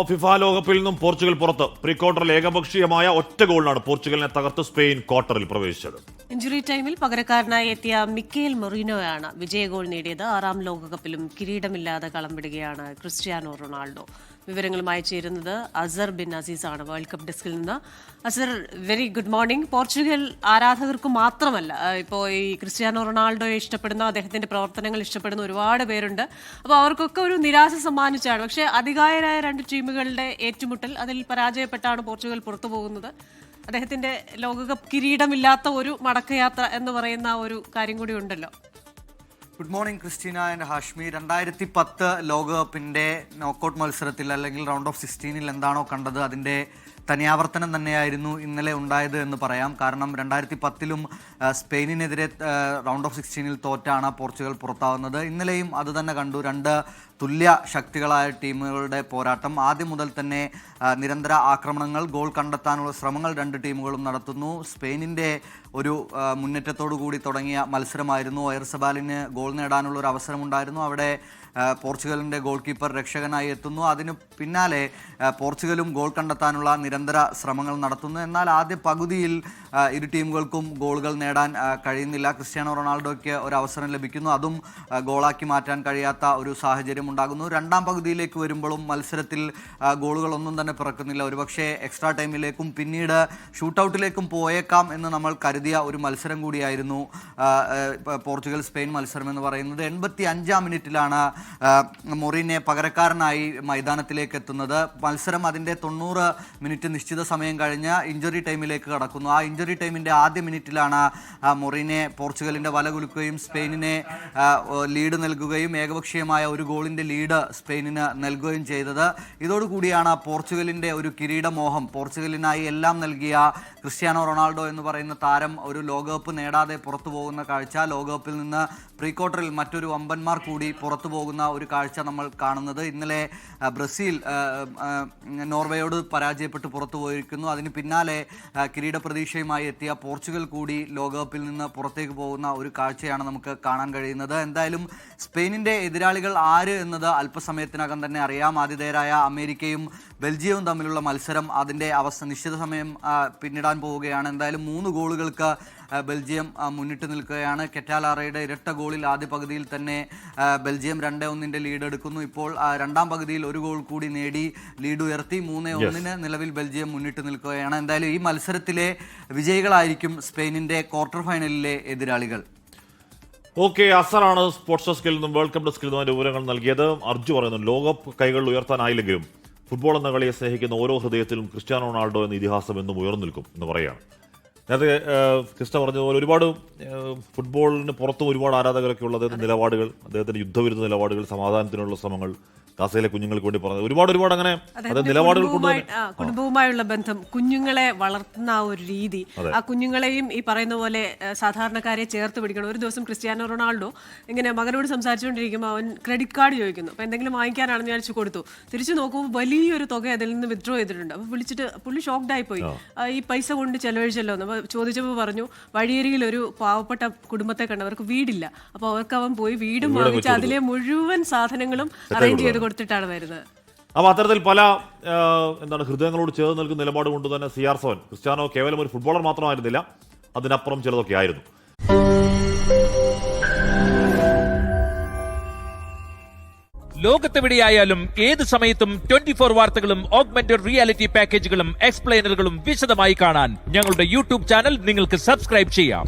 FIFA ലോകകപ്പിൽ നിന്നും Portugal പുറത്ത്. പ്രീ ക്വാർട്ടറിൽ ഏകപക്ഷീയമായ ഒറ്റ ഗോളിനാണ് പോർച്ചുഗലിനെ തകർത്ത് സ്പെയിൻ ക്വാർട്ടറിൽ പ്രവേശിച്ചത്. ഇഞ്ചുറി ടൈമിൽ പകരക്കാരനായി എത്തിയ മിക്കേൽ മൊറീനോയാണ് വിജയ ഗോൾ നേടിയത്. 6ാം ലോകകപ്പിലും കിരീടമില്ലാതെ കളം വിടുകയാണ് ക്രിസ്ത്യാനോ റൊണാൾഡോ. വിവരങ്ങളുമായി ചേരുന്നത് അസർ ബിൻ അസീസ് ആണ് വേൾഡ് കപ്പ് ഡെസ്കിൽ നിന്ന്. അസർ, വെരി ഗുഡ് മോർണിംഗ്. പോർച്ചുഗൽ ആരാധകർക്ക് മാത്രമല്ല, ഇപ്പോൾ ഈ ക്രിസ്ത്യാനോ റൊണാൾഡോയെ ഇഷ്ടപ്പെടുന്ന, അദ്ദേഹത്തിന്റെ പ്രവർത്തനങ്ങൾ ഇഷ്ടപ്പെടുന്ന ഒരുപാട് പേരുണ്ട്. അപ്പോൾ അവർക്കൊക്കെ ഒരു നിരാശ സമ്മാനിച്ചാണ്. പക്ഷേ അതികായരായ രണ്ട് ടീമുകളുടെ ഏറ്റുമുട്ടൽ, അതിൽ പരാജയപ്പെട്ടാണ് പോർച്ചുഗൽ പുറത്തു പോകുന്നത്. അദ്ദേഹത്തിന്റെ ലോകകപ്പ് കിരീടമില്ലാത്ത ഒരു മടക്കയാത്ര എന്ന് പറയുന്ന ഒരു കാര്യം കൂടി ഉണ്ടല്ലോ. Good morning Christina and Hashmi. 2010 ലോകകപ്പിന്റെ നോക്കൌട്ട് മത്സരത്തിൽ അല്ലെങ്കിൽ റൗണ്ട് ഓഫ് 16 എന്താണോ കണ്ടത് അതിന്റെ തനിയാവർത്തനം തന്നെയായിരുന്നു ഇന്നലെ ഉണ്ടായത് എന്ന് പറയാം. കാരണം 2010 സ്പെയിനിനെതിരെ റൗണ്ട് ഓഫ് 16 തോറ്റാണ് പോർച്ചുഗൽ പുറത്താവുന്നത്. ഇന്നലെയും അത് തന്നെ കണ്ടു. രണ്ട് തുല്യ ശക്തികളായ ടീമുകളുടെ പോരാട്ടം. ആദ്യം മുതൽ തന്നെ നിരന്തര ആക്രമണങ്ങൾ, ഗോൾ കണ്ടെത്താനുള്ള ശ്രമങ്ങൾ രണ്ട് ടീമുകളും നടത്തുന്നു. സ്പെയിനിൻ്റെ ഒരു മുന്നേറ്റത്തോടു കൂടി തുടങ്ങിയ മത്സരമായിരുന്നു. ഒയർസബാലിന് ഗോൾ നേടാനുള്ള ഒരു അവസരമുണ്ടായിരുന്നു. അവിടെ പോർച്ചുഗലിൻ്റെ ഗോൾ കീപ്പർ രക്ഷകനായി എത്തുന്നു. അതിന് പിന്നാലെ പോർച്ചുഗലും ഗോൾ കണ്ടെത്താനുള്ള നിരന്തര ശ്രമങ്ങൾ നടത്തുന്നു. എന്നാൽ ആദ്യ പകുതിയിൽ ഇരു ടീമുകൾക്കും ഗോളുകൾ നേടാൻ കഴിയുന്നില്ല. ക്രിസ്ത്യാനോ റൊണാൾഡോയ്ക്ക് ഒരു അവസരം ലഭിക്കുന്നു. അതും ഗോളാക്കി മാറ്റാൻ കഴിയാത്ത ഒരു സാഹചര്യം ഉണ്ടാകുന്നു. രണ്ടാം പകുതിയിലേക്ക് വരുമ്പോഴും മത്സരത്തിൽ ഗോളുകളൊന്നും തന്നെ പിറക്കുന്നില്ല. ഒരുപക്ഷെ എക്സ്ട്രാ ടൈമിലേക്കും പിന്നീട് ഷൂട്ടൗട്ടിലേക്കും പോയേക്കാം എന്ന് നമ്മൾ കരുതിയ ഒരു മത്സരം കൂടിയായിരുന്നു പോർച്ചുഗൽ സ്പെയിൻ മത്സരം എന്ന് പറയുന്നത്. 85-ാം മിനിറ്റിലാണ് മൊറീനെ പകരക്കാരനായി മൈതാനത്തിലേക്ക് എത്തുന്നത്. മത്സരം അതിൻ്റെ 90 മിനിറ്റ് നിശ്ചിത സമയം കഴിഞ്ഞ് ഇഞ്ചുറി ടൈമിലേക്ക് കടക്കുന്നു. ആ ഇഞ്ചുറി ടൈമിൻ്റെ ആദ്യ മിനിറ്റിലാണ് മൊറീനെ പോർച്ചുഗലിൻ്റെ വല കുലുക്കുകയും സ്പെയിനിനെ ലീഡ് നൽകുകയും ഏകപക്ഷീയമായ ഒരു ഗോളിൻ്റെ ലീഡ് സ്പെയിനിന് നൽകുകയും ചെയ്തത്. ഇതോടുകൂടിയാണ് പോർച്ചുഗലിൻ്റെ ഒരു കിരീടമോഹം, പോർച്ചുഗലിനായി എല്ലാം നൽകിയ ക്രിസ്ത്യാനോ റൊണാൾഡോ എന്ന് പറയുന്ന താരം ഒരു ലോകകപ്പ് നേടാതെ പുറത്തു പോകുന്ന കാഴ്ച, ലോകകപ്പിൽ നിന്ന് പ്രീ ക്വാർട്ടറിൽ മറ്റൊരു വമ്പന്മാർ കൂടി പുറത്തു പോകുന്ന ഒരു കാഴ്ച നമ്മൾ കാണുന്നത്. ഇന്നലെ ബ്രസീൽ നോർവേയോട് പരാജയപ്പെട്ട് പുറത്തു പോയിരിക്കുന്നു. അതിന് പിന്നാലെ കിരീട പ്രതീക്ഷയുമായി എത്തിയ പോർച്ചുഗൽ കൂടി ലോകകപ്പിൽ നിന്ന് പുറത്തേക്ക് പോകുന്ന ഒരു കാഴ്ചയാണ് നമുക്ക് കാണാൻ കഴിയുന്നത്. എന്തായാലും സ്പെയിനിൻ്റെ എതിരാളികൾ ആര് എന്നത് അല്പസമയത്തിനകം തന്നെ അറിയാം. ആതിഥേയരായ അമേരിക്കയും ബെൽജിയവും തമ്മിലുള്ള മത്സരം അതിൻ്റെ നിശ്ചിത സമയം പിന്നിടാൻ പോവുകയാണ്. എന്തായാലും 3 ഗോളുകൾക്ക് ബെൽജിയം മുന്നിട്ട് നിൽക്കുകയാണ്. കെറ്റാലാറയുടെ ഇരട്ട ഗോളിൽ ആദ്യ പകുതിയിൽ തന്നെ ബെൽജിയം 2-1 ലീഡ് എടുക്കുന്നു. ഇപ്പോൾ രണ്ടാം പകുതിയിൽ ഒരു ഗോൾ കൂടി നേടി ലീഡ് ഉയർത്തി 3-1 നിലവിൽ ബെൽജിയം മുന്നിട്ട് നിൽക്കുകയാണ്. എന്തായാലും ഈ മത്സരത്തിലെ വിജയികളായിരിക്കും സ്പെയിനിൻ്റെ ക്വാർട്ടർ ഫൈനലിലെ എതിരാളികൾ. ഓക്കെ, അസറാണ് സ്പോർട്സ് ഡെസ്കിൽ നിന്നും വേൾഡ് കപ്പ് ഡെസ്കിൽ നിന്നും വിവരങ്ങൾ നൽകിയത്. അർജു പറയുന്നു, ലോകകപ്പ് കൈകൾ ഉയർത്താനായില്ലെങ്കിലും ഫുട്ബോൾ എന്ന കളിയെ സ്നേഹിക്കുന്ന ഓരോ ഹൃദയത്തിലും ക്രിസ്ത്യാനോ റൊണാൾഡോ എന്ന ഇതിഹാസം എന്നും ഉയർന്നു നിൽക്കും എന്ന് പറയുകയാണ്. നേരത്തെ ക്രിസ്റ്റ പറഞ്ഞതുപോലെ ഒരുപാട് ഫുട്ബോളിന് പുറത്തും ഒരുപാട് ആരാധകരൊക്കെ ഉള്ള അദ്ദേഹത്തിൻ്റെ നിലപാടുകൾ, അദ്ദേഹത്തിൻ്റെ യുദ്ധവിരുദ്ധ നിലപാടുകൾ, സമാധാനത്തിനുള്ള ശ്രമങ്ങൾ, ഗാസയിലെ കുഞ്ഞുങ്ങൾക്ക് വേണ്ടി പറഞ്ഞത് ഒരുപാട് അങ്ങനെ നിലപാടുകൾ കൊണ്ട് കുടുംബവുമായുള്ള ബന്ധം, കുഞ്ഞുങ്ങളെ വളർത്തുന്ന ആ ഒരു രീതി, ആ കുഞ്ഞുങ്ങളെയും ഈ പറയുന്ന പോലെ സാധാരണക്കാരെ ചേർത്ത് പിടിക്കണം. ഒരു ദിവസം ക്രിസ്ത്യാനോ റൊണാൾഡോ ഇങ്ങനെ മകനോട് സംസാരിച്ചുകൊണ്ടിരിക്കുമ്പോൾ അവൻ ക്രെഡിറ്റ് കാർഡ് ചോദിക്കുന്നു. അപ്പോൾ എന്തെങ്കിലും വാങ്ങിക്കാനാണെന്ന് വിചാരിച്ചു കൊടുത്തു. തിരിച്ചു നോക്കുമ്പോൾ വലിയൊരു തുക അതിൽ നിന്ന് വിത്ഡ്രോ ചെയ്തിട്ടുണ്ട്. അപ്പോൾ വിളിച്ചിട്ട് പുള്ളി ഷോക്ക്ഡായി പോയി. ഈ പൈസ കൊണ്ട് ചെലവഴിച്ചല്ലോ എന്ന് ചോദിച്ചപ്പോൾ പറഞ്ഞു, വഴിയരികിൽ ഒരു പാവപ്പെട്ട കുടുംബത്തെ കണ്ടവർക്ക് വീടില്ല. അപ്പോൾ അവർക്ക് അവൻ പോയി വീടും വാങ്ങിച്ച് അതിലെ മുഴുവൻ സാധനങ്ങളും അറേഞ്ച് ചെയ്ത് കൊടുത്തിട്ടാണ് വരുന്നത്. അപ്പോൾ അത്തരത്തിൽ പല ഹൃദയങ്ങളോട് ചേർന്ന് നിൽക്കുന്ന നിലപാട് കൊണ്ട് തന്നെ CR7 ക്രിസ്ത്യാനോ കേവലം ഒരു ഫുട്ബോളർ മാത്രമായിരുന്നില്ല, അതിനപ്പുറം ചിലതൊക്കെ ആയിരുന്നു. ലോകത്തെവിടെയായാലും ഏത് സമയത്തും 24 വാർത്തകളും ഓഗ്മെന്റഡ് റിയാലിറ്റി പാക്കേജുകളും എക്സ്പ്ലെയിനറുകളും വിശദമായി കാണാൻ ഞങ്ങളുടെ യൂട്യൂബ് ചാനൽ നിങ്ങൾക്ക് സബ്സ്ക്രൈബ് ചെയ്യാം.